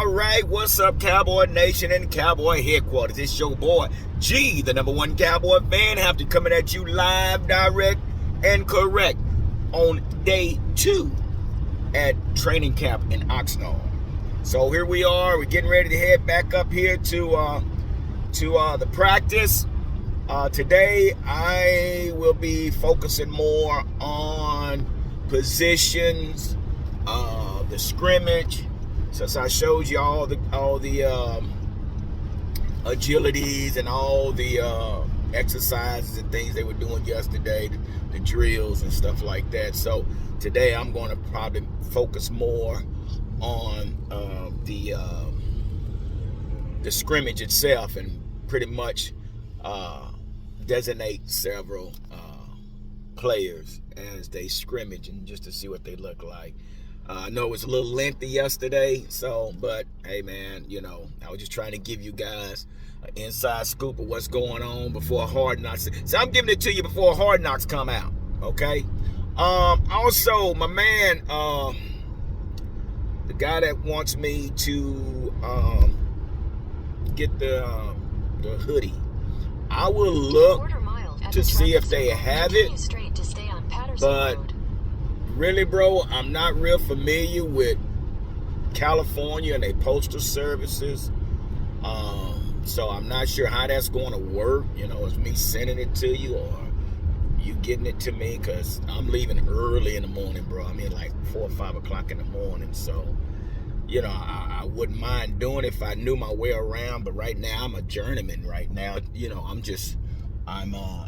All right, what's up, Cowboy Nation and Cowboy Headquarters? It's your boy, G, the #1 Cowboy fan, have to coming at you live, direct, and correct on day 2 at training camp in Oxnard. So here we are. We're getting ready to head back up here to the practice. Today, I will be focusing more on positions, the scrimmage. Since I showed you all the agilities and all the exercises and things they were doing yesterday, the drills and stuff like that. So today I'm going to probably focus more on the scrimmage itself and pretty much designate several players as they scrimmage and just to see what they look like. I know it was a little lengthy yesterday, but hey man, you know, I was just trying to give you guys an inside scoop of what's going on before Hard Knocks. So I'm giving it to you before Hard Knocks come out, okay? Also, my man, the guy that wants me to get the hoodie, I will look to see if they have it, but really, bro, I'm not real familiar with California and their postal services, so I'm not sure how that's going to work. You know, is me sending it to you or you getting it to me? Because I'm leaving early in the morning, bro. I mean, like 4 or 5 o'clock in the morning. So, you know, I wouldn't mind doing it if I knew my way around. But right now, I'm a journeyman. Right now, you know, I'm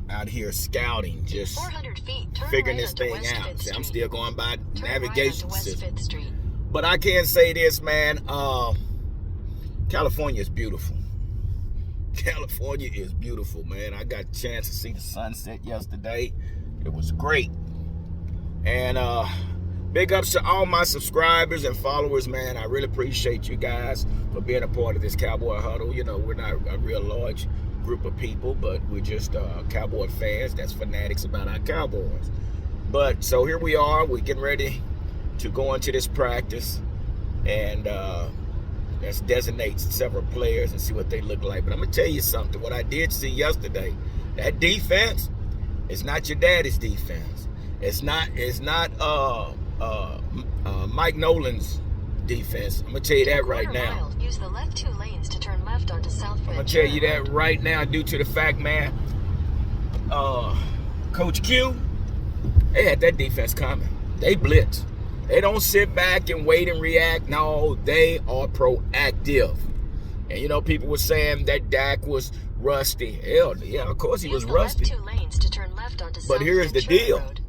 out here scouting, just 400 feet, figuring this thing out. See, I'm still going by navigation system. But I can say this, man. California is beautiful. California is beautiful, man. I got a chance to see the sunset yesterday. It was great. And big ups to all my subscribers and followers, man. I really appreciate you guys for being a part of this Cowboy Huddle. You know, we're not a real large group of people, but we're just Cowboy fans that's fanatics about our Cowboys. But so here we are. We're getting ready to go into this practice, and let's designate several players and see what they look like. But I'm gonna tell you something. What I did see yesterday, that defense is not your daddy's defense. It's not Mike Nolan's defense. I'm gonna tell you that right now. Use the left 2 lanes to turn left onto South. I'm gonna tell you that right now, due to the fact, man, Coach Q, they had that defense coming. They blitz. They don't sit back and wait and react. No, they are proactive. And you know, people were saying that Dak was rusty. Hell, yeah, of course he was rusty. Left 2 lanes to turn left onto but here's the deal. Road.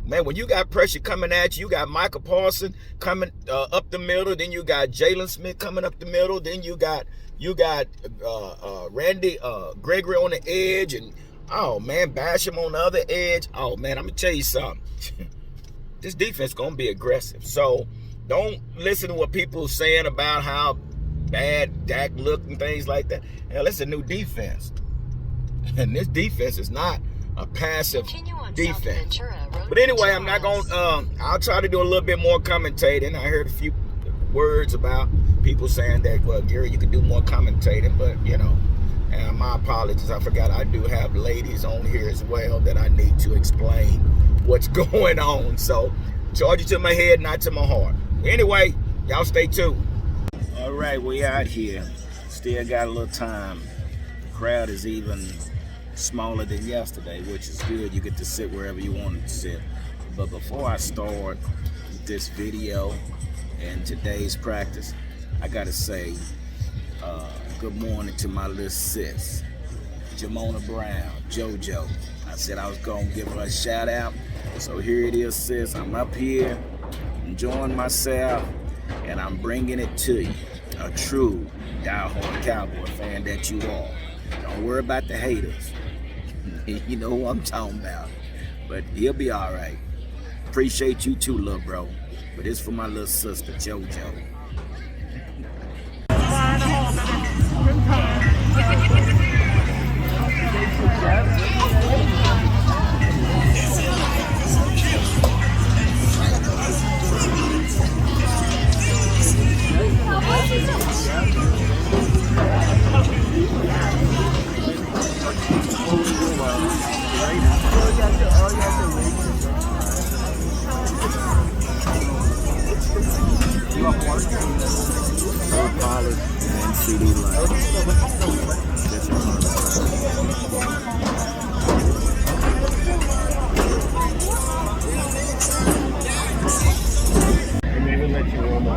Man, when you got pressure coming at you, you got Michael Parsons coming up the middle, then you got Jalen Smith coming up the middle, then you got Randy Gregory on the edge, and oh man, Basham on the other edge. Oh man, I'm gonna tell you something. This defense gonna be aggressive. So don't listen to what people are saying about how bad Dak looked and things like that. Hell, it's a new defense, and this defense is not a passive defense. But anyway, I'm not gonna I'll try to do a little bit more commentating. I heard a few words about people saying that, well, Gary, you could do more commentating, but you know, and my apologies, I forgot I do have ladies on here as well that I need to explain what's going on. So charge it to my head, not to my heart. Anyway, y'all stay tuned. All right, we out here. Still got a little time. The crowd is even smaller than yesterday, which is good. You get to sit wherever you want to sit. But before I start this video and today's practice, I gotta say good morning to my little sis, Jamona Brown, JoJo. I said I was gonna give her a shout out, so here it is, sis. I'm up here enjoying myself, and I'm bringing it to you, a true diehard Cowboy fan that you are. Don't worry about the haters. You know who I'm talking about. But he'll be all right. Appreciate you too, little bro. But it's for my little sister, JoJo. Full polish and CD light. Get your and maybe let you warm up.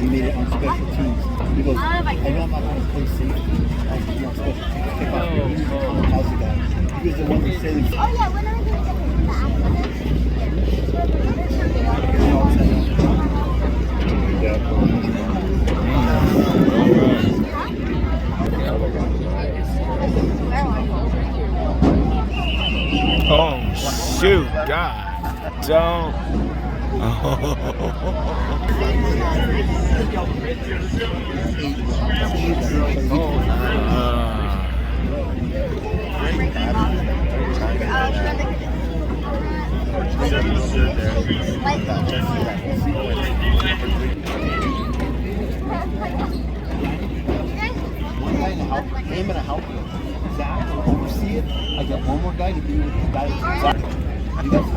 He made it on special teams. He goes, I know I'm not going to play safety. I'll be on special teams. How's the guy? He was the one that said, oh yeah, when are we going to Oh, shoot, God. Don't. I'm gonna help Zach oversee it. I got one more guy to be with the guy. You guys.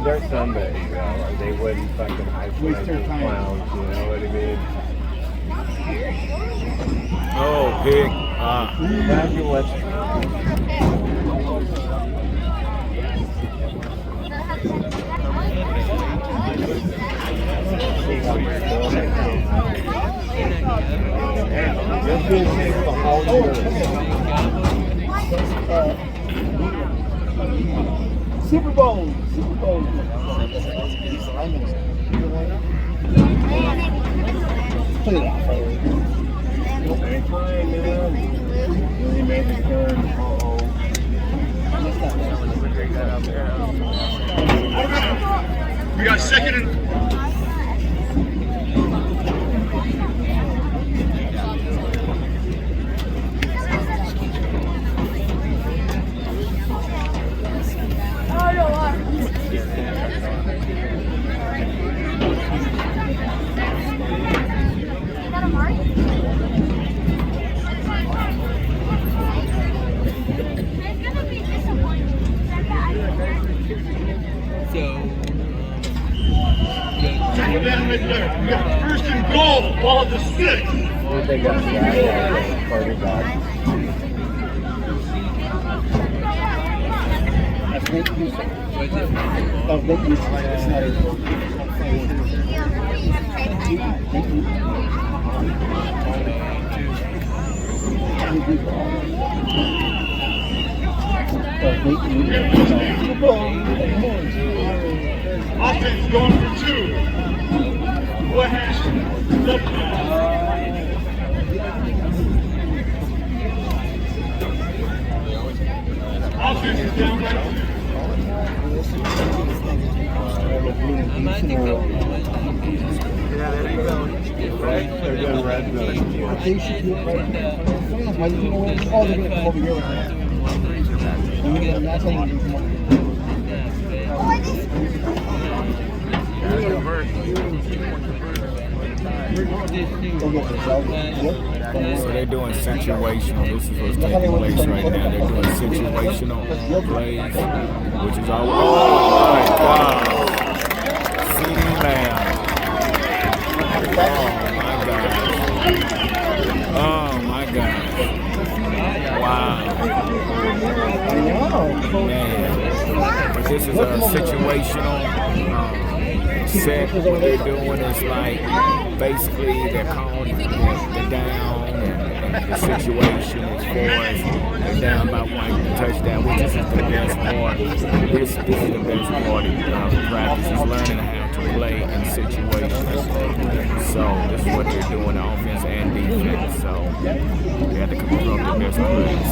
Their Sunday, they wouldn't fucking waste their clowns, you know what I mean? Oh, pig. Fabulous. This will take the whole year. Super Bowl. Put it out. Really made the turn. We got second and Ball to 6. They got the guy, party back. That's Nate Houston. Oh, Nate Houston. It's not Offense going for 2. Offense is down by 2. Yeah, there you go. They're doing red zone. They should do it right now. Why did you know what? Oh, they're going to come over here right now. And that's how you come over here. So they're doing situational. This is what's taking place right now. They're doing situational plays, which is all. Oh my God! CeeDee Lamb. Oh my God! Wow. Man. But this is a situational set. What they're doing is like basically they're calling the down and the situation as far as they're down by 1 touchdown, which is the best part. This is the best part of practice is learning how to play in situations. So this is what they're doing, offense and defense. So they have to come up with the best plays.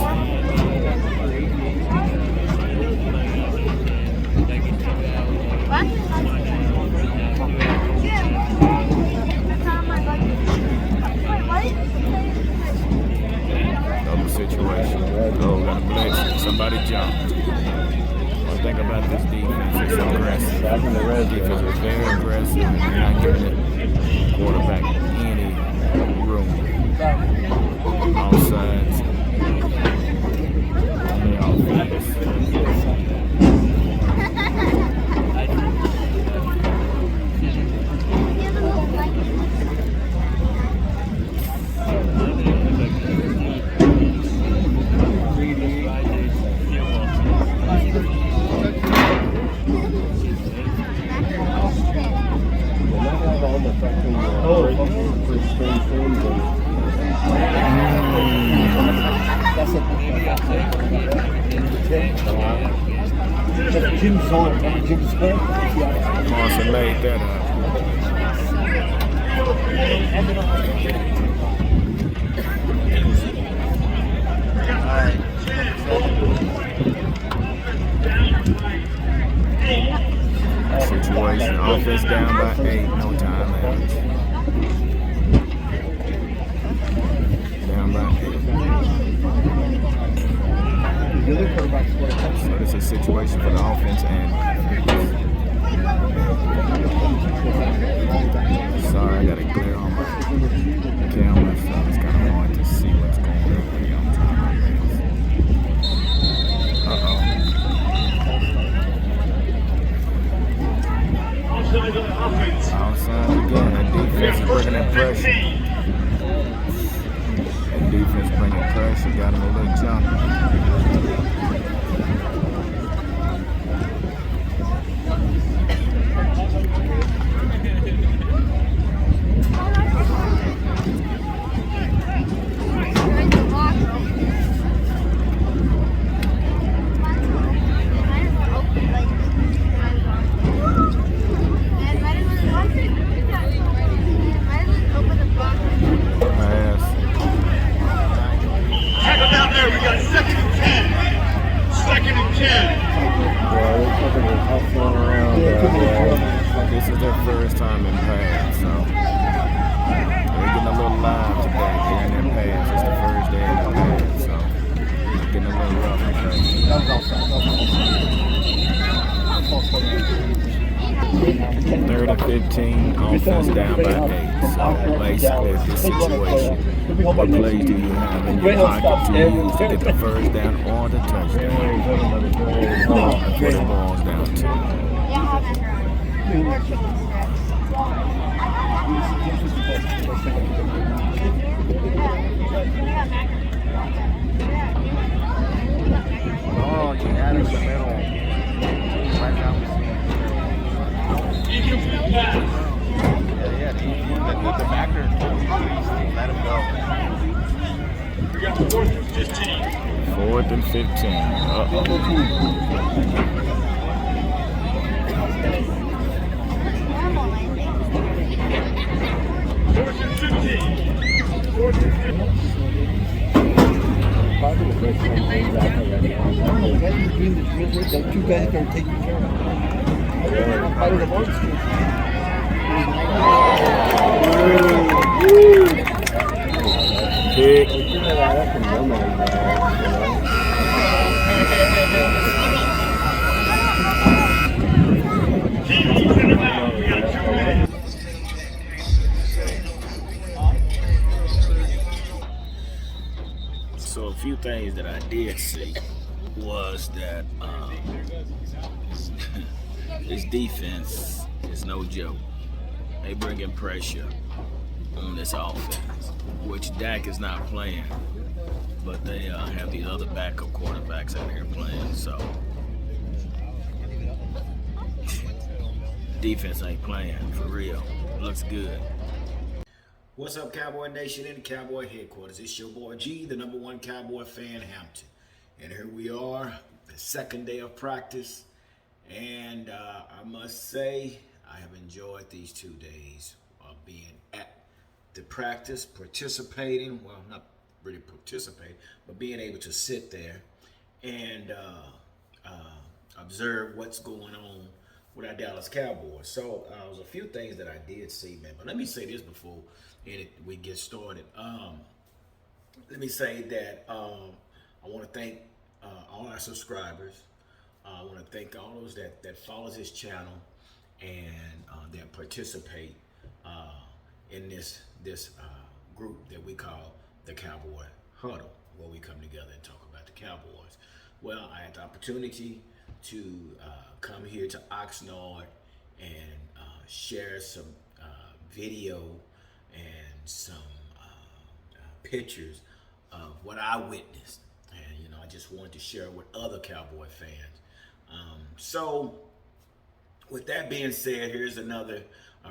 Situation. Oh, got a blitz. Somebody jumped. One thing about this defense is aggressive. The defense is very aggressive and they're not giving the quarterback any room. All sides. On the offense. Jim's on. Jim's on. Marshall made that up. Situation. Offense down by 8. No time left. Down by 8. So this is a situation for the offense and sorry, I got a glare on my camera, so it's kind of hard to see what's going on here on time. Outside again, that defense is bringing that pressure. That defense bringing pressure, got him a little jump. This is their first time in pads, so they're getting a little live today. They're in their pads. It's the first day in their pads, so they're getting a little rough today. 3rd and 15, offense down by 8. So basically, it's this situation. What plays do you have in your pocket to use to get the first down or the touchdown? And put the balls down too. Oh, you had it in the middle. Right down the seam. Incomplete pass. Yeah, the backer let him go. We got 4th and 15. 4th and 15. Uh-oh. 4th and 15. 4th and 15. Probably the first time he's out there right now. The guys who's doing the drill work, the two guys that are taking care of it. Part of the board scheme. Pick. So a few things that I did see was that this defense is no joke. They bringing pressure on this offense, which Dak is not playing, but they have these other backup quarterbacks out here playing. So defense ain't playing for real. Looks good. What's up, Cowboy Nation and Cowboy Headquarters? It's your boy G, the #1 Cowboy fan, Hampton. And here we are, the second day of practice. And I must say, I have enjoyed these 2 days of being at the practice, participating. Well, not really participating, but being able to sit there and observe what's going on with our Dallas Cowboys. So there was a few things that I did see, man. But let me say this before we get started. Let me say that I want to thank all our subscribers. I want to thank all those that follows this channel and that participate in this group that we call the Cowboy Huddle, where we come together and talk about the Cowboys. Well, I had the opportunity to come here to Oxnard and share some video and some pictures of what I witnessed. And, you know, I just wanted to share with other Cowboy fans. So with that being said, here's another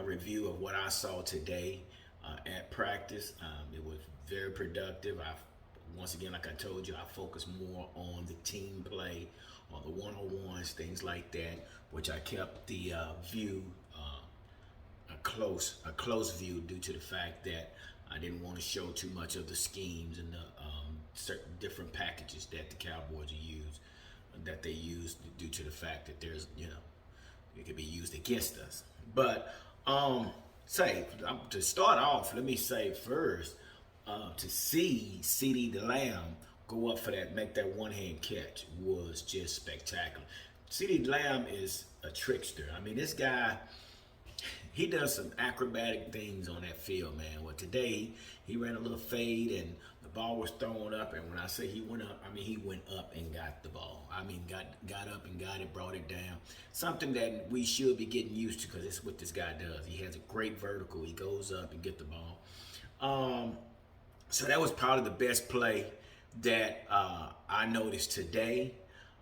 review of what I saw today at practice. It was very productive. Once again, like I told you, I focused more on the team play, on the one-on-ones, things like that, which I kept the view a close view due to the fact that I didn't want to show too much of the schemes and the certain different packages that the Cowboys use due to the fact that there's, you know, it could be used against us. But to start off, let me say first, to see CeeDee Lamb go up for make that one-hand catch was just spectacular. CeeDee Lamb is a trickster. I mean, this guy, he does some acrobatic things on that field, man. Well, today he ran a little fade and the ball was thrown up. And when I say he went up, I mean he went up and got the ball. I mean got up and got it, brought it down. Something that we should be getting used to because it's what this guy does. He has a great vertical. He goes up and get the ball. So that was probably the best play that I noticed today.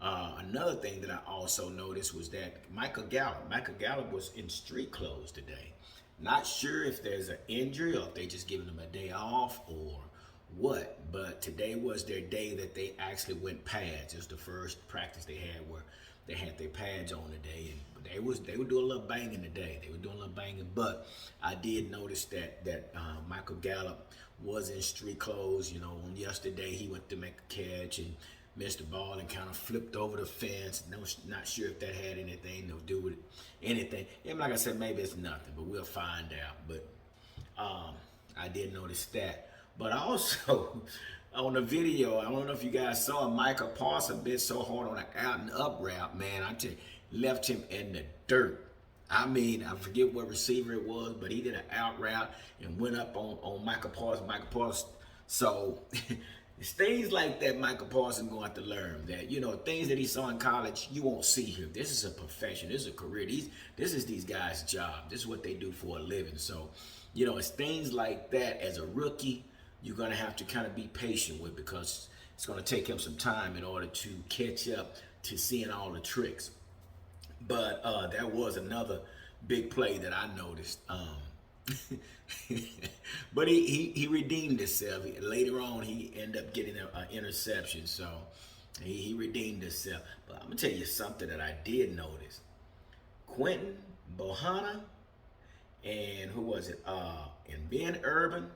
Another thing that I also noticed was that Michael Gallup was in street clothes today. Not sure if there's an injury or if they just giving him a day off or what, but today was their day that they actually went pads. It was the first practice they had where they had their pads on today, and they were doing a little banging today. They were doing a little banging, but I did notice that Michael Gallup was in street clothes. You know, on yesterday he went to make a catch and missed the ball and kind of flipped over the fence. Not sure if that had anything to do with anything. And like I said, maybe it's nothing, but we'll find out. But I did notice that. But also on the video, I don't know if you guys saw, Micah Parsons bit so hard on an out and up route, man. I just left him in the dirt. I mean, I forget what receiver it was, but he did an out route and went up on Micah Parsons. So it's things like that Michael Parsons going to have to learn, that, you know, things that he saw in college, you won't see here. This is a profession. This is a career. This is these guys' job. This is what they do for a living. So You know, it's things like that as a rookie you're going to have to kind of be patient with, because it's going to take him some time in order to catch up to seeing all the tricks. But that was another big play that I noticed. But he redeemed himself. Later on, he ended up getting an interception. So he redeemed himself. But I'm going to tell you something that I did notice. Quinton, Bohanna, and who was it? And Ben Urban.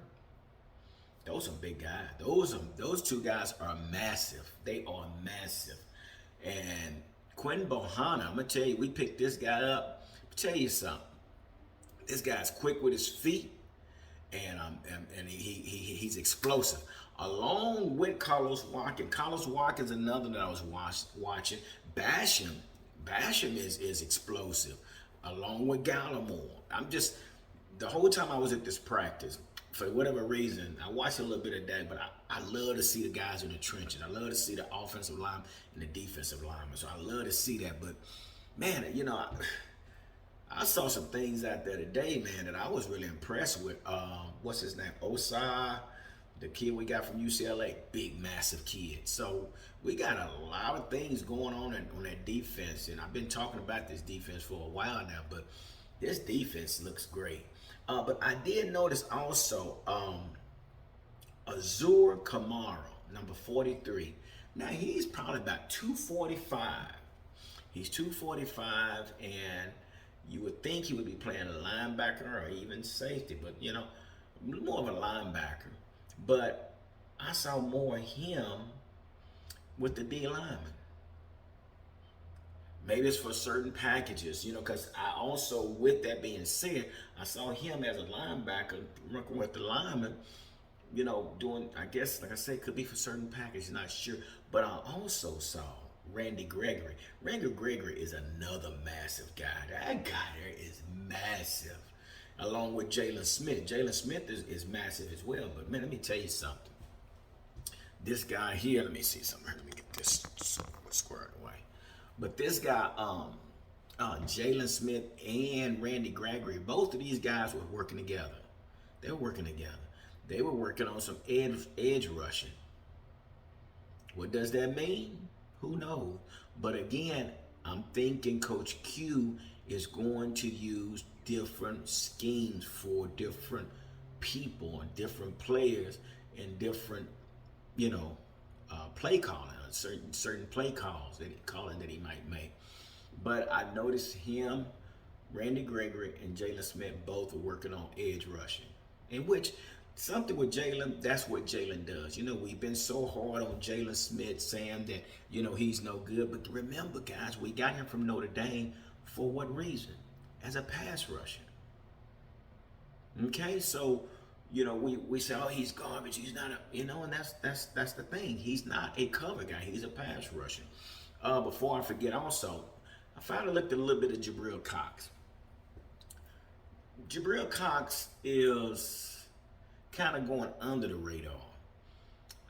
Those are big guys. Those two guys are massive. They are massive. And Quinton Bohanna, I'm gonna tell you, we picked this guy up. I'll tell you something. This guy's quick with his feet, and he's explosive. Along with Carlos Watkins. Carlos Watkins, another that I was watching. Basham is explosive. Along with Gallimore. The whole time I was at this practice, for whatever reason, I watched a little bit of that, but I love to see the guys in the trenches. I love to see the offensive line and the defensive linemen. So I love to see that. But, man, you know, I saw some things out there today, man, that I was really impressed with. What's his name? Osai, the kid we got from UCLA. Big, massive kid. So we got a lot of things going on that defense. And I've been talking about this defense for a while now, but this defense looks great. But I did notice also Uuughh Kamara, number 43. Now, he's probably about 245. He's 245, and you would think he would be playing a linebacker or even safety, but, you know, more of a linebacker. But I saw more of him with the D lineman. Maybe it's for certain packages, you know, because I also, with that being said, I saw him as a linebacker working with the lineman, you know, doing, I guess, like I said, could be for certain packages, not sure. But I also saw Randy Gregory. Randy Gregory is another massive guy. That guy there is massive, along with Jalen Smith. Jalen Smith is massive as well. But, man, let me tell you something. This guy here, let me see something. Let me get this squared away. But this guy, Jalen Smith and Randy Gregory, both of these guys were working together. They were working together. They were working on some edge rushing. What does that mean? Who knows? But again, I'm thinking Coach Q is going to use different schemes for different people and different players and different, you know, play calling, certain play calls that he might make. But I noticed him, Randy Gregory, and Jalen Smith both were working on edge rushing. In which, something with Jalen, that's what Jalen does. You know, we've been so hard on Jalen Smith, saying that, you know, he's no good. But remember, guys, we got him from Notre Dame for what reason? As a pass rusher. Okay, so, you know, we say, oh, he's garbage. He's not a, you know, and that's the thing. He's not a cover guy. He's a pass rusher. Before I forget, also, I finally looked at a little bit of Jabril Cox. Jabril Cox is kind of going under the radar.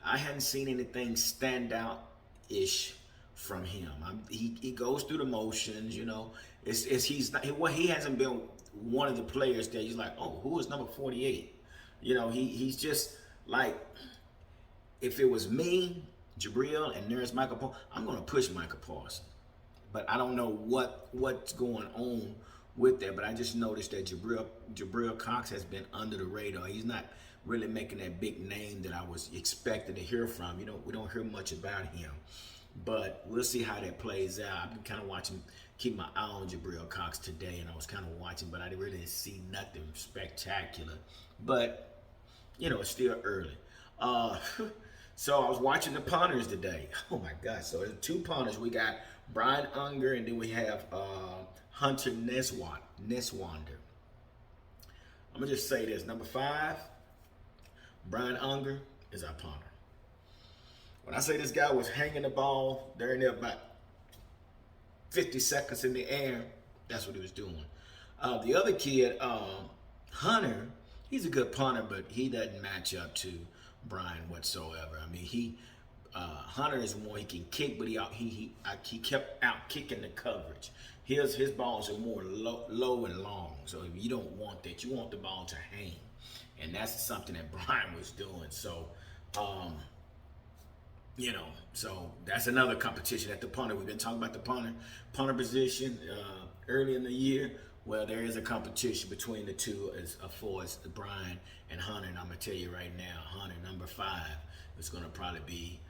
I hadn't seen anything stand out-ish from him. He goes through the motions, you know. He hasn't been one of the players that he's like, oh, who is number 48? You know, he's just like, if it was me, Jabril, and there's Michael Parsons, I'm going to push Michael Parsons. But I don't know what's going on with that. But I just noticed that Jabril Cox has been under the radar. He's not really making that big name that I was expecting to hear from. You know, we don't hear much about him. But we'll see how that plays out. I've been kind of watching, keep my eye on Jabril Cox today, and I was kind of watching, but I really didn't see nothing spectacular. But, you know, it's still early. So I was watching the punters today. Oh, my God. So there's two punters. We got Brian Unger, and then we have Hunter Neswander. I'm going to just say this. Number 5, Brian Unger is our punter. When I say this guy was hanging the ball, there and there about 50 seconds in the air, that's what he was doing. The other kid, Hunter, he's a good punter, but he doesn't match up to Brian whatsoever. I mean, Hunter is more he can kick, but he kept out kicking the coverage. His balls are more low and long, so you don't want that. You want the ball to hang, and that's something that Brian was doing. So, you know, so that's another competition at the punter. We've been talking about the punter position early in the year. Well, there is a competition between the two as far as Brian and Hunter, and I'm gonna tell you right now, Hunter number 5 is gonna probably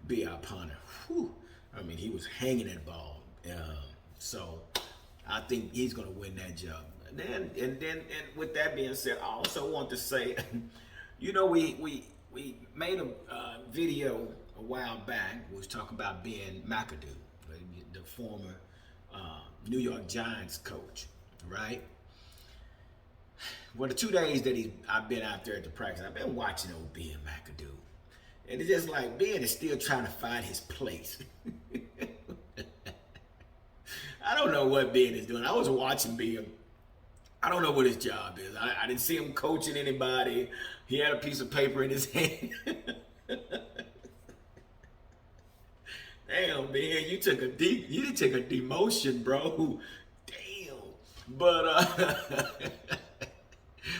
be our punter. Whew. I mean, he was hanging that ball, so I think he's gonna win that job. And with that being said, I also want to say, you know, we made a video a while back. We was talking about Ben McAdoo, the former New York Giants coach, right? Well, the 2 days that I've been out there at the practice, I've been watching old Ben McAdoo. And it's just like Ben is still trying to find his place. I don't know what Ben is doing. I was watching Ben. I don't know what his job is. I didn't see him coaching anybody. He had a piece of paper in his hand. Damn, man, you didn't take a demotion, bro. Damn. But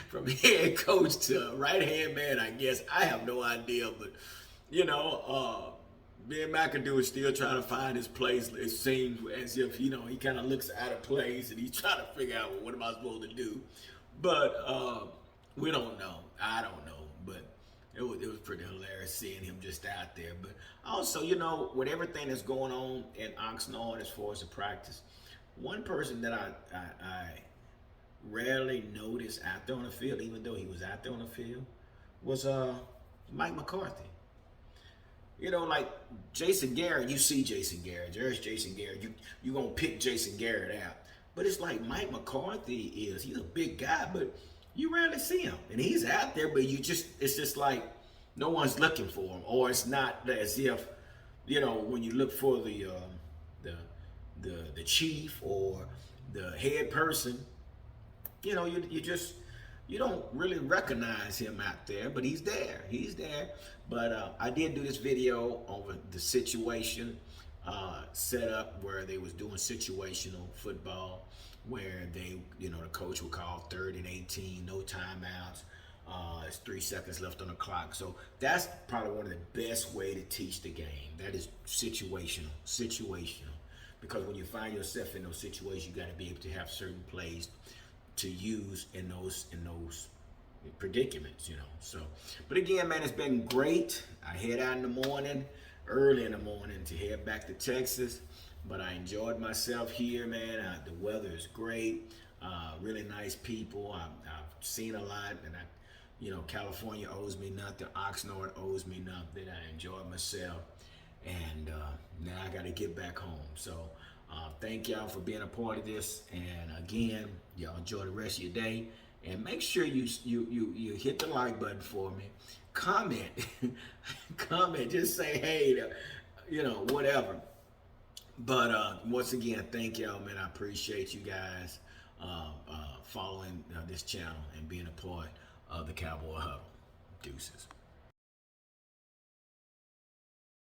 from head coach to right hand man, I guess. I have no idea, but you know, Ben McAdoo is still trying to find his place. It seems as if, you know, he kind of looks out of place and he's trying to figure out, well, what am I supposed to do? But we don't know. I don't know, but it was pretty hilarious seeing him just out there. But also, you know, with everything that's going on in Oxnard as far as the practice, one person that I rarely noticed out there on the field, even though he was out there on the field, was Mike McCarthy. You know, like Jason Garrett, you see Jason Garrett. There's Jason Garrett. You gonna pick Jason Garrett out. But it's like Mike McCarthy he's a big guy, but you rarely see him. And he's out there, but it's just like no one's looking for him. Or it's not as if, you know, when you look for the chief or the head person, you know, you don't really recognize him out there, but he's there. He's there. But I did do this video over the situation set up where they was doing situational football, where they, you know, the coach would call 3rd and 18, no timeouts. It's 3 seconds left on the clock. So that's probably one of the best way to teach the game. That is situational. Because when you find yourself in those situations, you got to be able to have certain plays to use in those predicaments, you know. So, but again, man, it's been great. I head out in the morning, early in the morning, to head back to Texas. But I enjoyed myself here, man. The weather is great. Really nice people. I've seen a lot, and you know, California owes me nothing. Oxnard owes me nothing. I enjoyed myself, and now I got to get back home. So. Thank y'all for being a part of this, and again, y'all enjoy the rest of your day, and make sure you hit the like button for me. Comment, just say hey, you know, whatever. But once again, thank y'all, man. I appreciate you guys following this channel and being a part of the Cowboy Huddle. Deuces.